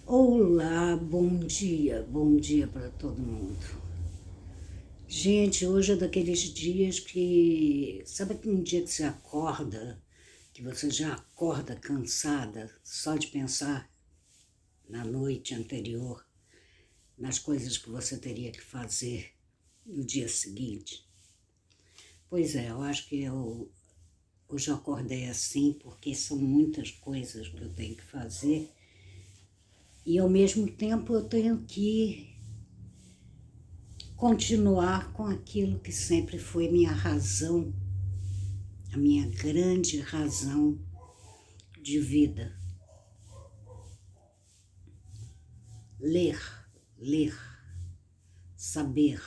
Olá, bom dia para todo mundo. Gente, hoje é daqueles dias que, sabe aquele dia que você acorda, que você já acorda cansada só de pensar na noite anterior, nas coisas que você teria que fazer no dia seguinte? Pois é, eu acho que hoje eu acordei assim porque são muitas coisas que eu tenho que fazer e ao mesmo tempo eu tenho que continuar com aquilo que sempre foi minha razão, a minha grande razão de vida. Ler, saber,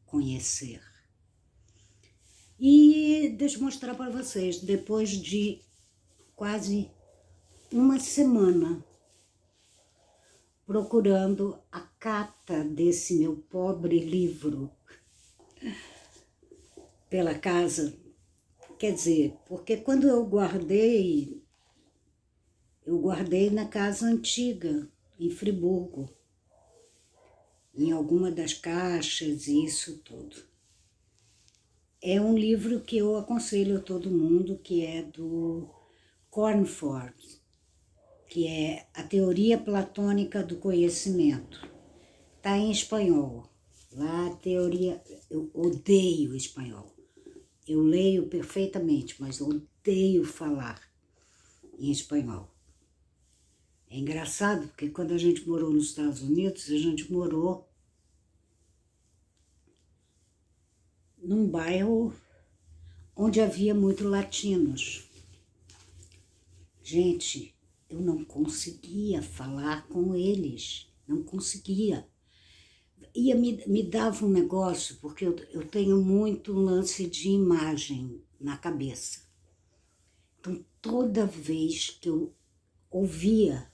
conhecer. E deixa eu mostrar para vocês, depois de quase uma semana procurando a cata desse meu pobre livro pela casa, quer dizer, porque quando eu guardei na casa antiga, em Friburgo, em alguma das caixas e isso tudo. É um livro que eu aconselho a todo mundo, que é do Cornford, que é A Teoria Platônica do Conhecimento. Está em espanhol. Lá a teoria, eu odeio espanhol. Eu leio perfeitamente, mas odeio falar em espanhol. É engraçado, porque quando a gente morou nos Estados Unidos, a gente morou num bairro onde havia muito latinos. Gente, eu não conseguia falar com eles, não conseguia. Me dava um negócio, porque eu tenho muito lance de imagem na cabeça. Então, toda vez que eu ouvia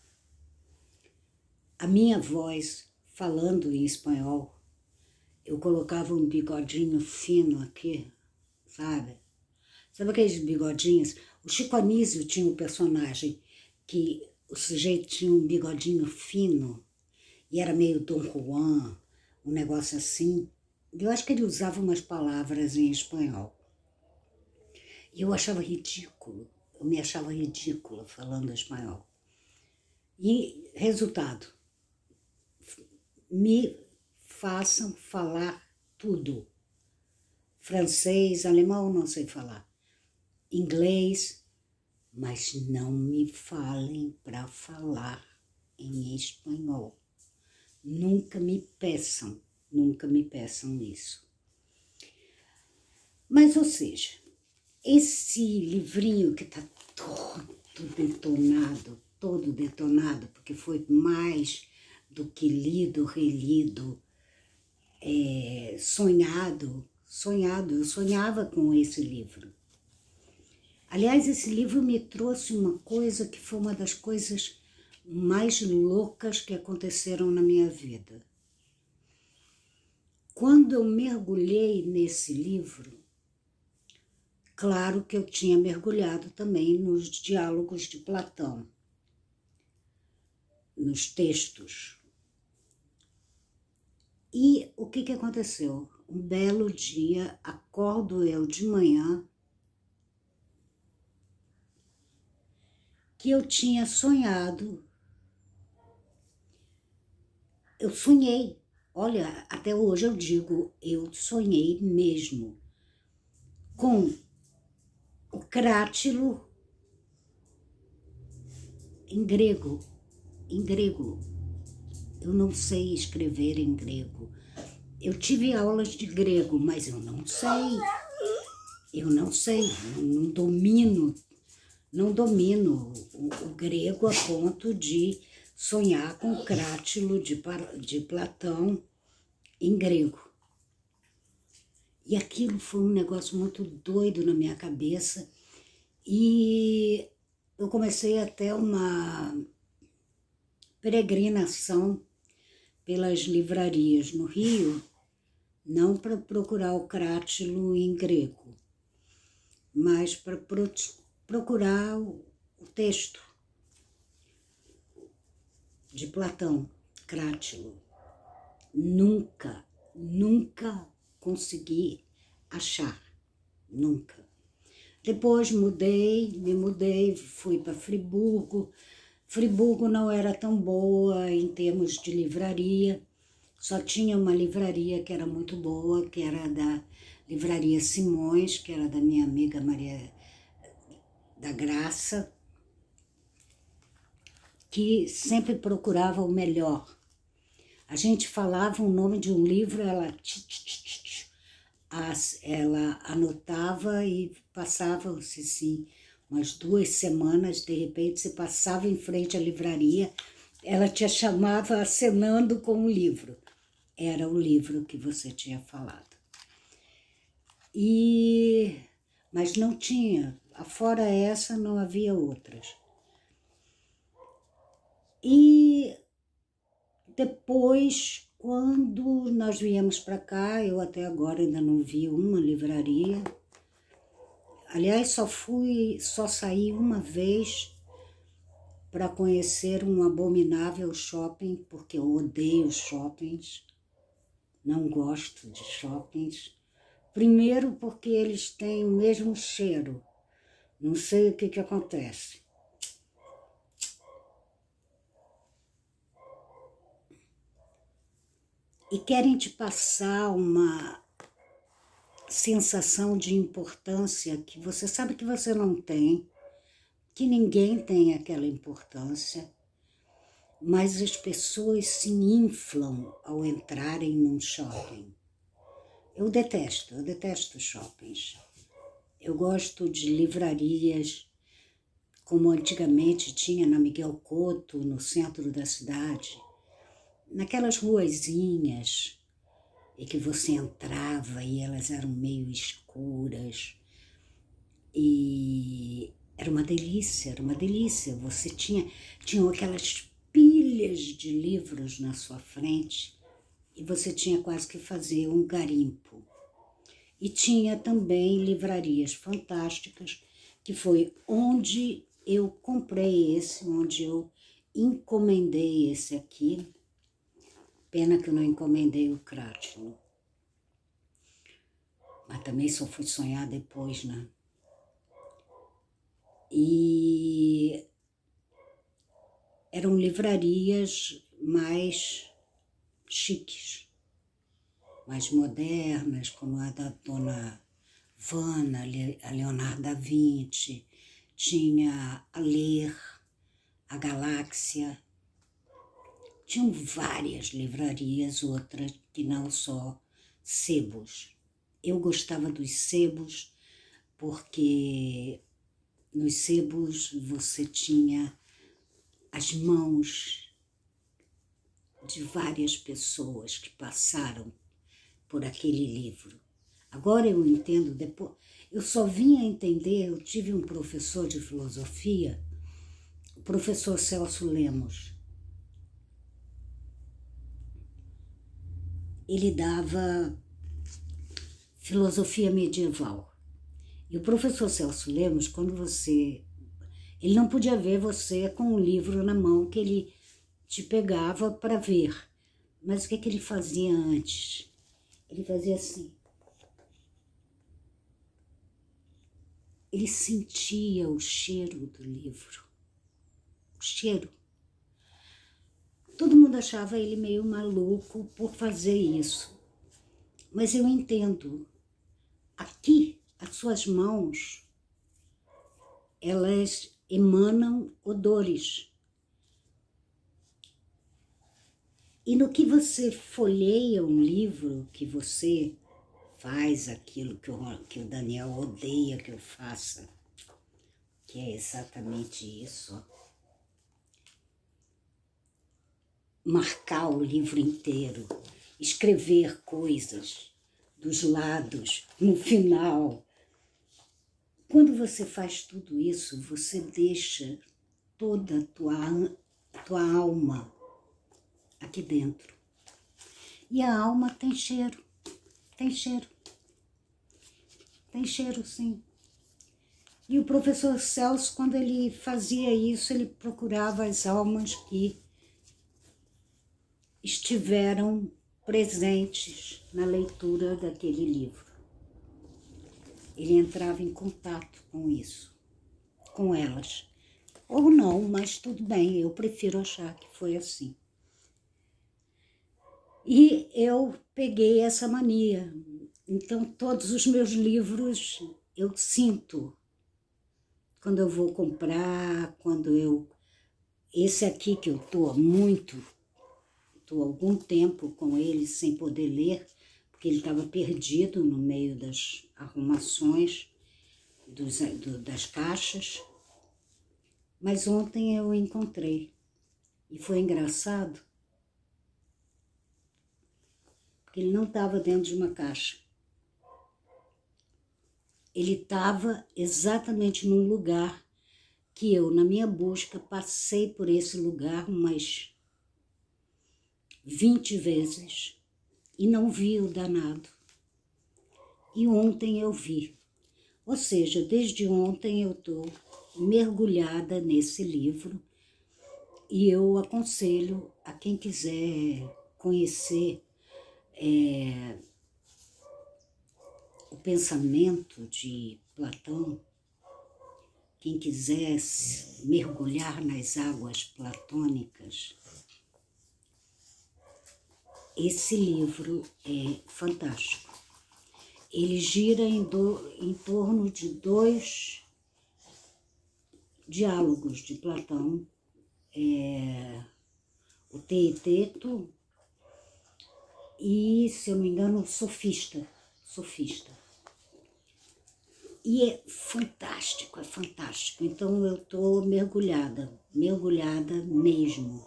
a minha voz falando em espanhol, eu colocava um bigodinho fino aqui, sabe? Sabe aqueles bigodinhos? O Chico Anísio tinha um personagem que o sujeito tinha um bigodinho fino e era meio Dom Juan, um negócio assim. Eu acho que ele usava umas palavras em espanhol. E eu achava ridículo, eu me achava ridícula falando espanhol. E, resultado, me façam falar tudo. Francês, alemão não sei falar. Inglês, mas não me falem para falar em espanhol. Nunca me peçam isso. Mas, ou seja, esse livrinho que está todo detonado, porque foi mais do que lido, relido, sonhado, eu sonhava com esse livro. Aliás, esse livro me trouxe uma coisa que foi uma das coisas mais loucas que aconteceram na minha vida. Quando eu mergulhei nesse livro, claro que eu tinha mergulhado também nos diálogos de Platão, nos textos. E o que aconteceu? Um belo dia, acordo eu de manhã, que eu tinha sonhado. Eu sonhei. Olha, até hoje eu digo, eu sonhei mesmo com o Crátilo em grego. Eu não sei escrever em grego. Eu tive aulas de grego, mas eu não sei, não domino o grego a ponto de sonhar com o Crátilo de Platão em grego. E aquilo foi um negócio muito doido na minha cabeça e eu comecei até uma peregrinação pelas livrarias no Rio, não para procurar o Crátilo em grego, mas para procurar o texto de Platão, Crátilo. Nunca, nunca consegui achar, nunca. Depois me mudei, fui para Friburgo. Friburgo não era tão boa em termos de livraria, só tinha uma livraria que era muito boa, que era da Livraria Simões, que era da minha amiga Maria da Graça, que sempre procurava o melhor. A gente falava o nome de um livro, ela anotava e passava-se assim, umas 2 semanas, de repente você passava em frente à livraria, ela te chamava acenando com o livro. Era o livro que você tinha falado. Mas não tinha, fora essa não havia outras. E depois, quando nós viemos para cá, eu até agora ainda não vi uma livraria. Aliás, só saí uma vez para conhecer um abominável shopping, porque eu odeio shoppings, não gosto de shoppings. Primeiro porque eles têm o mesmo cheiro, não sei o que acontece. E querem te passar uma sensação de importância que você sabe que você não tem, que ninguém tem aquela importância, mas as pessoas se inflam ao entrarem num shopping. Eu detesto shoppings. Eu gosto de livrarias, como antigamente tinha na Miguel Couto, no centro da cidade, naquelas ruazinhas e que você entrava e elas eram meio escuras. E era uma delícia, era uma delícia. Você tinham aquelas pilhas de livros na sua frente e você tinha quase que fazer um garimpo. E tinha também livrarias fantásticas, que foi onde eu comprei esse, onde eu encomendei esse aqui. Pena que eu não encomendei o Crátilo. Mas também só fui sonhar depois, né? E eram livrarias mais chiques, mais modernas, como a da Dona Vana, a Leonardo da Vinci, tinha a Ler, a Galáxia. Tinham várias livrarias, outras que não só sebos. Eu gostava dos sebos porque nos sebos você tinha as mãos de várias pessoas que passaram por aquele livro. Agora eu entendo, depois, eu só vim a entender, eu tive um professor de filosofia, o professor Celso Lemos. Ele dava filosofia medieval. E o professor Celso Lemos, ele não podia ver você com um livro na mão que ele te pegava para ver. Mas o que ele fazia antes? Ele fazia assim. Ele sentia o cheiro do livro. O cheiro. Todo mundo achava ele meio maluco por fazer isso. Mas eu entendo. Aqui, as suas mãos, elas emanam odores. E no que você folheia um livro, que você faz aquilo que o Daniel odeia que eu faça, que é exatamente isso, marcar o livro inteiro, escrever coisas dos lados, no final. Quando você faz tudo isso, você deixa toda a tua alma aqui dentro. E a alma tem cheiro, tem cheiro. Tem cheiro, sim. E o professor Celso, quando ele fazia isso, ele procurava as almas que estiveram presentes na leitura daquele livro. Ele entrava em contato com isso, com elas. Ou não, mas tudo bem, eu prefiro achar que foi assim. E eu peguei essa mania. Então, todos os meus livros eu sinto quando eu vou comprar, quando eu... Esse aqui que eu estou há algum tempo com ele sem poder ler, porque ele estava perdido no meio das arrumações das caixas. Mas ontem eu o encontrei e foi engraçado, porque ele não estava dentro de uma caixa. Ele estava exatamente num lugar que eu, na minha busca, passei por esse lugar umas 20 vezes e não vi o danado. E ontem eu vi. Ou seja, desde ontem eu estou mergulhada nesse livro e eu aconselho a quem quiser conhecer o pensamento de Platão, quem quiser mergulhar nas águas platônicas, esse livro é fantástico. Ele gira em torno de 2 diálogos de Platão, o Teeteto e, se eu não me engano, o Sofista. E é fantástico, é fantástico. Então eu estou mergulhada mesmo.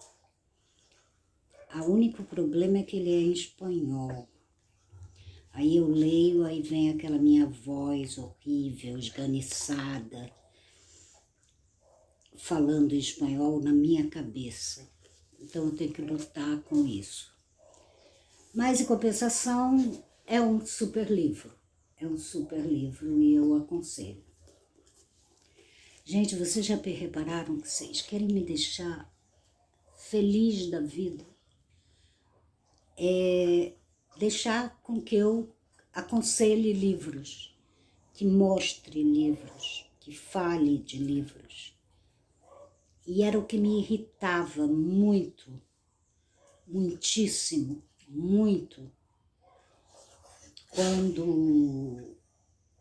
O único problema é que ele é em espanhol. Aí eu leio, aí vem aquela minha voz horrível, esganiçada, falando espanhol na minha cabeça. Então eu tenho que lutar com isso. Mas, em compensação, é um super livro. É um super livro e eu aconselho. Gente, vocês já repararam que vocês querem me deixar feliz da vida? Deixar com que eu aconselhe livros, que mostre livros, que fale de livros. E era o que me irritava muito, muitíssimo, muito, quando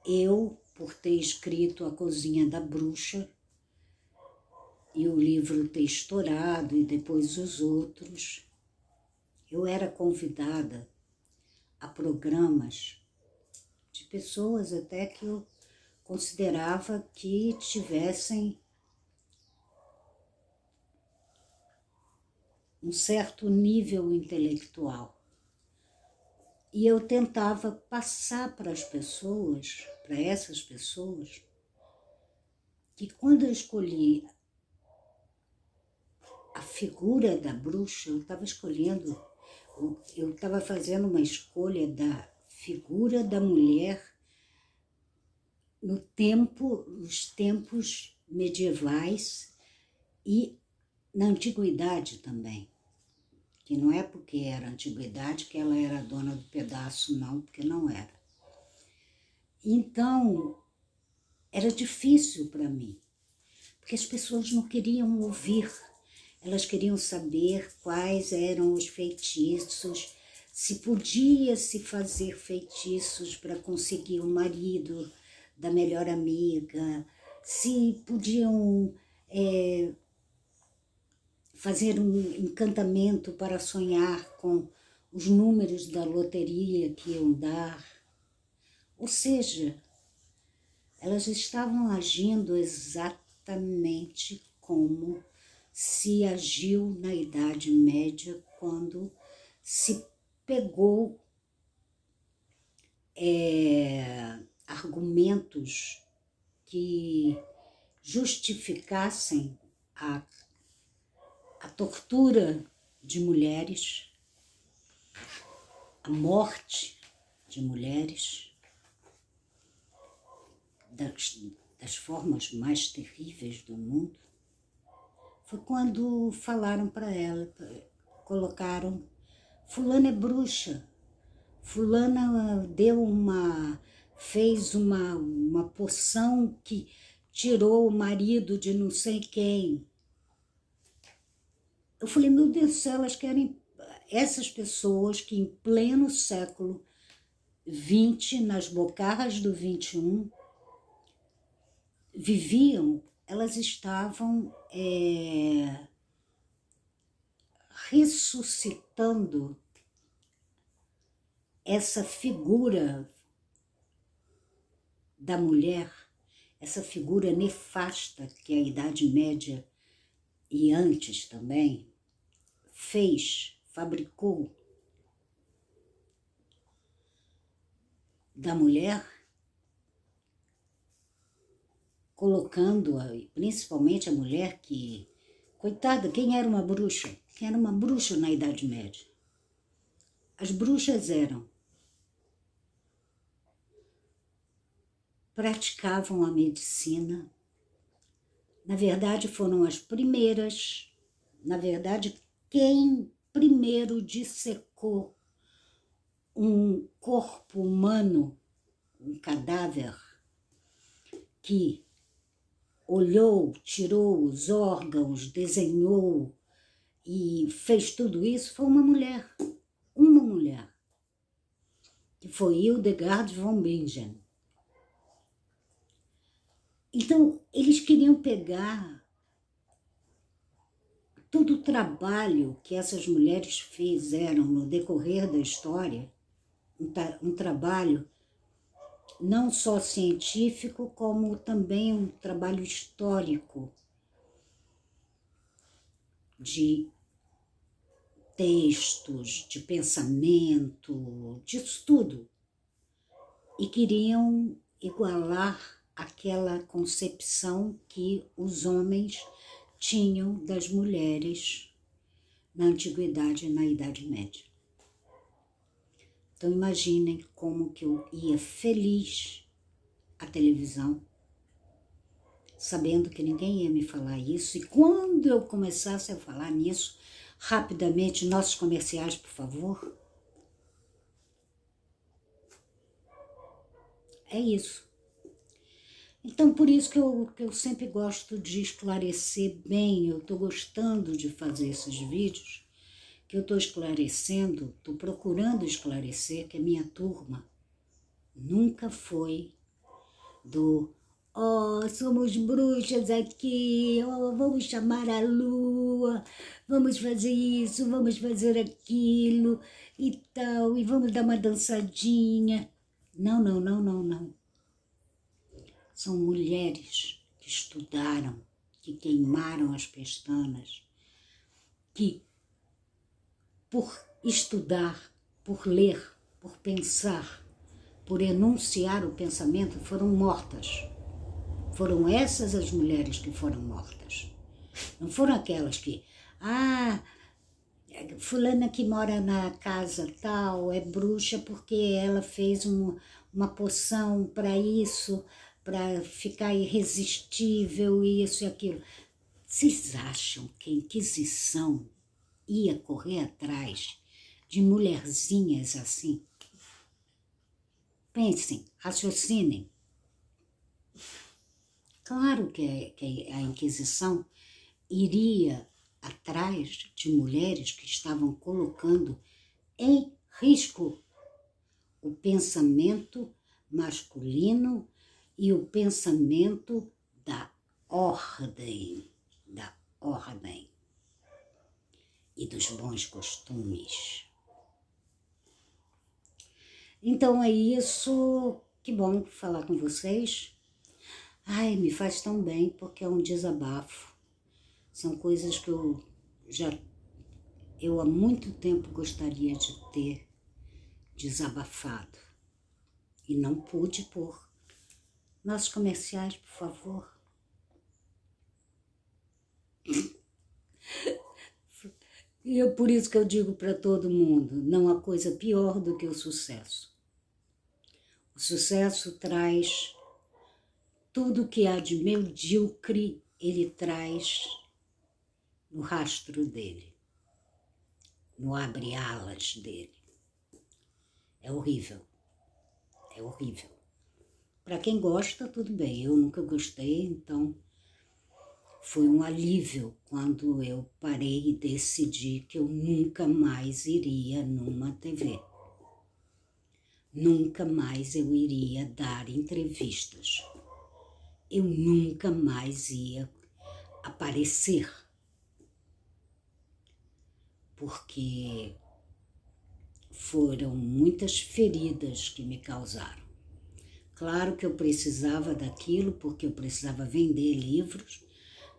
eu, por ter escrito A Cozinha da Bruxa, e o livro ter estourado, e depois os outros, eu era convidada a programas de pessoas até que eu considerava que tivessem um certo nível intelectual. E eu tentava passar para as pessoas, para essas pessoas, que quando eu escolhi a figura da bruxa, eu estava fazendo uma escolha da figura da mulher nos tempos medievais e na antiguidade também. Que não é porque era antiguidade que ela era dona do pedaço, não, porque não era. Então, era difícil para mim, porque as pessoas não queriam ouvir, elas queriam saber quais eram os feitiços, se podia se fazer feitiços para conseguir o marido da melhor amiga, se podiam fazer um encantamento para sonhar com os números da loteria que iam dar. Ou seja, elas estavam agindo exatamente como se agiu na Idade Média, quando se pegou argumentos que justificassem a tortura de mulheres, a morte de mulheres, das formas mais terríveis do mundo. Foi quando falaram para ela, colocaram fulana é bruxa, fulana fez uma poção que tirou o marido de não sei quem. Eu falei, meu Deus do céu, elas querem... Essas pessoas que em pleno século XX, nas bocarras do XXI, viviam, elas estavam ressuscitando essa figura da mulher, essa figura nefasta que a Idade Média e antes também fabricou da mulher, colocando-a, principalmente a mulher que, coitada, quem era uma bruxa? Quem era uma bruxa na Idade Média? As bruxas praticavam a medicina, na verdade foram as primeiras, na verdade quem primeiro dissecou um corpo humano, um cadáver, que olhou, tirou os órgãos, desenhou e fez tudo isso, foi uma mulher, que foi Hildegard von Bingen. Então, eles queriam pegar todo o trabalho que essas mulheres fizeram no decorrer da história, um trabalho não só científico, como também um trabalho histórico, de textos, de pensamento, disso tudo. E queriam igualar aquela concepção que os homens tinham das mulheres na Antiguidade e na Idade Média. Então imaginem como que eu ia feliz à televisão, sabendo que ninguém ia me falar isso, e quando eu começasse a falar nisso, rapidamente, nossos comerciais, por favor. É isso. Então, por isso que eu sempre gosto de esclarecer bem, eu estou gostando de fazer esses vídeos, que eu estou esclarecendo, estou procurando esclarecer que a minha turma nunca foi do somos bruxas aqui, vamos chamar a lua, vamos fazer isso, vamos fazer aquilo e tal, e vamos dar uma dançadinha. Não, não, não, não, não. São mulheres que estudaram, que queimaram as pestanas, que por estudar, por ler, por pensar, por enunciar o pensamento, foram mortas. Foram essas as mulheres que foram mortas. Não foram aquelas que, fulana que mora na casa tal é bruxa porque ela fez uma poção para isso, para ficar irresistível, isso e aquilo. Vocês acham que a Inquisição ia correr atrás de mulherzinhas assim? Pensem, raciocinem. Claro que a Inquisição iria atrás de mulheres que estavam colocando em risco o pensamento masculino e o pensamento da ordem e dos bons costumes. Então é isso, que bom falar com vocês. Ai, me faz tão bem, porque é um desabafo. São coisas que eu há muito tempo gostaria de ter desabafado. E não pude por nossos comerciais, por favor. E por isso que eu digo para todo mundo, não há coisa pior do que o sucesso. O sucesso traz tudo que há de medíocre, ele traz no rastro dele. no abre-alas dele. É horrível, é horrível. Para quem gosta, tudo bem, eu nunca gostei, então foi um alívio quando eu parei e decidi que eu nunca mais iria numa TV. Nunca mais eu iria dar entrevistas. Eu nunca mais ia aparecer. Porque foram muitas feridas que me causaram. Claro que eu precisava daquilo, porque eu precisava vender livros,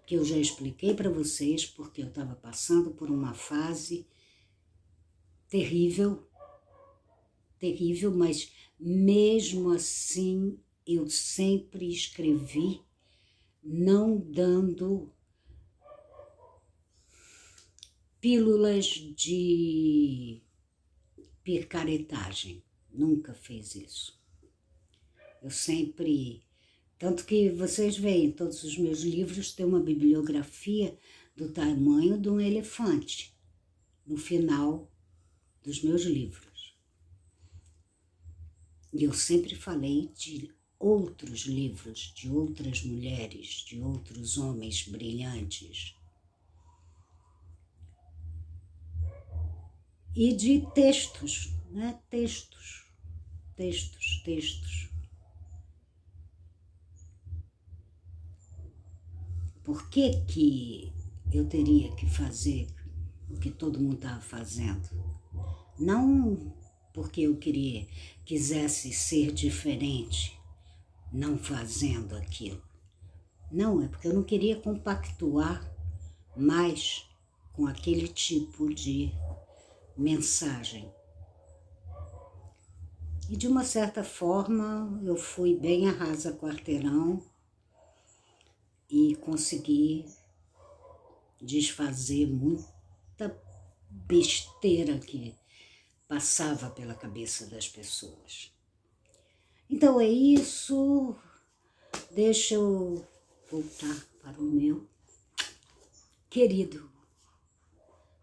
que eu já expliquei para vocês, porque eu estava passando por uma fase terrível, terrível, mas mesmo assim eu sempre escrevi, não dando pílulas de picaretagem, nunca fez isso. Eu sempre, tanto que vocês veem, todos os meus livros têm uma bibliografia do tamanho de um elefante no final dos meus livros. E eu sempre falei de outros livros, de outras mulheres, de outros homens brilhantes. E de textos, né? Textos. Por que eu teria que fazer o que todo mundo estava fazendo? Não porque eu quisesse ser diferente, não fazendo aquilo. Não, é porque eu não queria compactuar mais com aquele tipo de mensagem. E de uma certa forma eu fui bem arrasa quarteirão e consegui desfazer muita besteira que passava pela cabeça das pessoas. Então é isso, deixa eu voltar para o meu querido,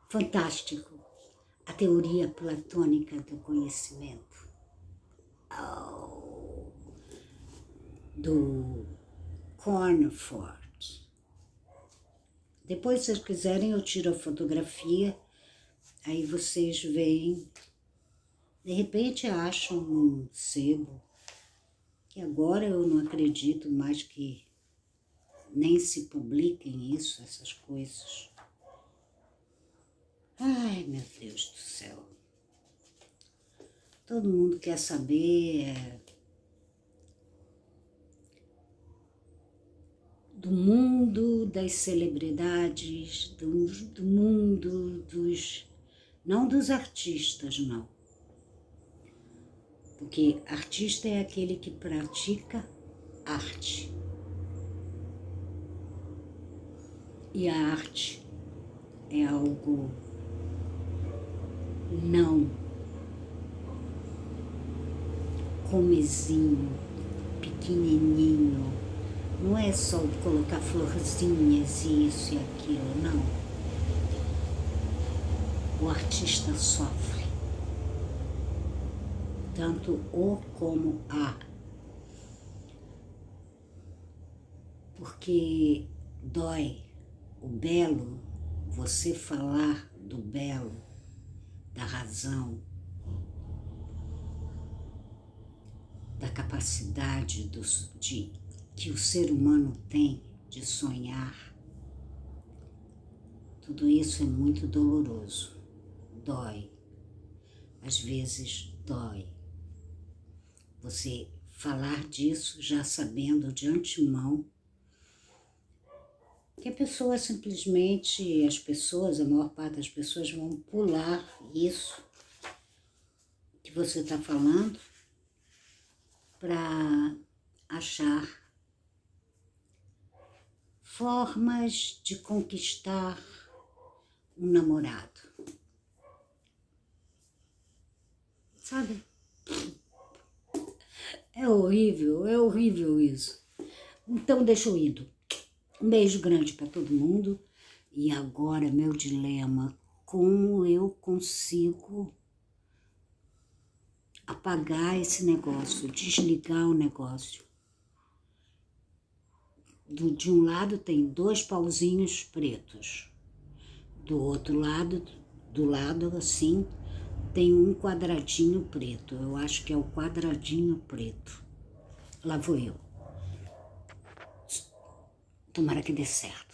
fantástico, a teoria platônica do conhecimento, do Cornford. Depois, se vocês quiserem, eu tiro a fotografia, aí vocês veem, de repente acham um sebo, que agora eu não acredito mais que nem se publiquem isso, essas coisas. Ai, meu Deus do céu. Todo mundo quer saber do mundo das celebridades, do mundo dos... Não dos artistas, não. Porque artista é aquele que pratica arte. E a arte é algo não comezinho, pequenininho. Não é só colocar florzinhas e isso e aquilo, não. O artista sofre. Tanto o como a. Porque dói o belo, você falar do belo, da razão, da capacidade que o ser humano tem de sonhar. Tudo isso é muito doloroso, dói, às vezes dói. Você falar disso já sabendo de antemão que a pessoa simplesmente, a maior parte das pessoas vão pular isso que você está falando para achar formas de conquistar um namorado. Sabe? É horrível isso. Então deixa eu ir. Um beijo grande para todo mundo. E agora meu dilema como eu consigo apagar esse negócio, desligar o negócio. De um lado tem 2 pauzinhos pretos, do outro lado, do lado assim, tem um quadradinho preto. Eu acho que é o quadradinho preto. Lá vou eu. Tomara que dê certo.